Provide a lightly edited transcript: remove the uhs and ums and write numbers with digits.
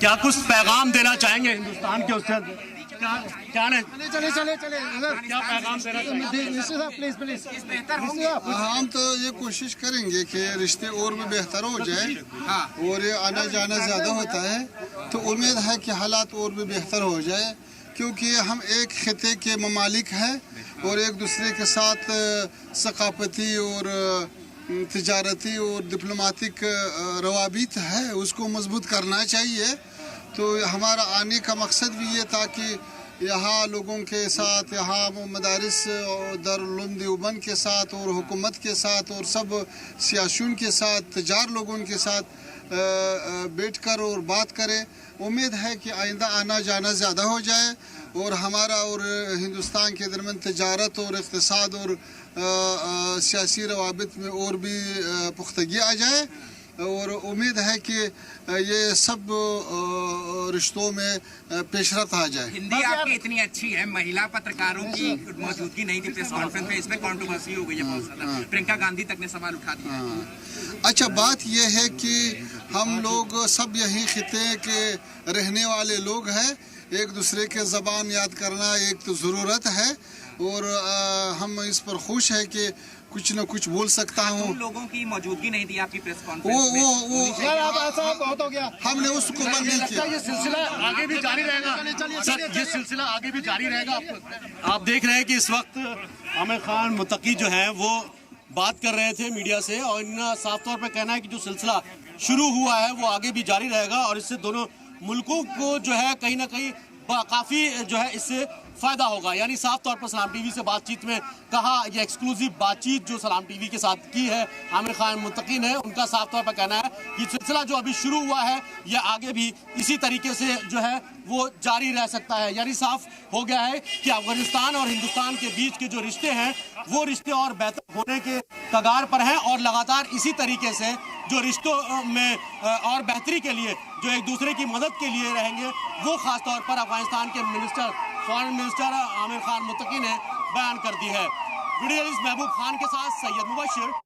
क्या कुछ पैगाम देना चाहेंगे हिंदुस्तान के उससे क्या नहीं? चले क्या पैगाम देना चाहेंगे? प्लीज हम तो ये कोशिश करेंगे कि रिश्ते और भी बेहतर हो जाए और ये आना जाना ज़्यादा होता है तो उम्मीद है कि हालात और भी बेहतर हो जाए, क्योंकि हम एक खिते के ममालिक हैं और एक दूसरे के साथ सकाफती और तिजारती और डिप्लोमेटिक रवाबित है, उसको मजबूत करना चाहिए। तो हमारा आने का मकसद भी ये था कि यहाँ लोगों के साथ, यहाँ मदारिस दारुल देवबंद के साथ और हुकूमत के साथ और सब सियासियों के साथ, तजार लोगों के साथ बैठकर और बात करें। उम्मीद है कि आइंदा आना जाना ज़्यादा हो जाए और हमारा और हिंदुस्तान के दरमियान तजारत और इक़्तिसाद और सियासी रवाबित में और भी पुख्तगी आ जाए और उम्मीद है कि ये सब रिश्तों में पेशरफ आ जाए। हिंदी आपकी इतनी अच्छी है, महिला पत्रकारों की मौजूदगी नहीं थी प्रेस कॉन्फ्रेंस में, इसमें कंट्रोवर्सी हो गई है बहुत ज़्यादा। प्रियंका गांधी तक ने सवाल उठा दिया। अच्छा, बात यह है कि हम लोग सब यही खिते के रहने वाले लोग हैं, एक दूसरे के ज़बान याद करना एक तो ज़रूरत है और हम इस पर खुश है कि कुछ न कुछ बोल सकता हूँ। लोगों की मौजूदगी नहीं थी आपकी प्रेस कॉन्फ्रेंस में। वो बहुत हो गया, हमने उसको बंद नहीं किया। ये सिलसिला आगे भी जारी रहेगा सर, ये सिलसिला आगे भी जारी रहेगा। आप देख रहे हैं कि इस वक्त आमिर खान मुत्तकी जो है वो बात कर रहे थे मीडिया से और इनका साफ तौर पर कहना है कि जो सिलसिला शुरू हुआ है वो आगे भी जारी रहेगा और इससे दोनों मुल्कों को जो है कहीं ना कहीं काफ़ी जो है इससे फ़ायदा होगा। यानी साफ तौर पर सलाम टीवी से बातचीत में कहा, ये एक्सक्लूसिव बातचीत जो सलाम टीवी के साथ की है आमिर खान मुत्तकी ने, उनका साफ तौर पर कहना है कि सिलसिला जो अभी शुरू हुआ है यह आगे भी इसी तरीके से जो है वो जारी रह सकता है। यानी साफ हो गया है कि अफगानिस्तान और हिंदुस्तान के बीच के जो रिश्ते हैं वो रिश्ते और बेहतर होने के कगार पर हैं और लगातार इसी तरीके से जो रिश्तों में और बेहतरी के लिए जो एक दूसरे की मदद के लिए रहेंगे, वो खास तौर पर अफगानिस्तान के फॉरेन मिनिस्टर आमिर खान मुत्तकी ने बयान कर दी है। वीडियो जर्नलिस्ट महबूब खान के साथ सैयद मुबशिर।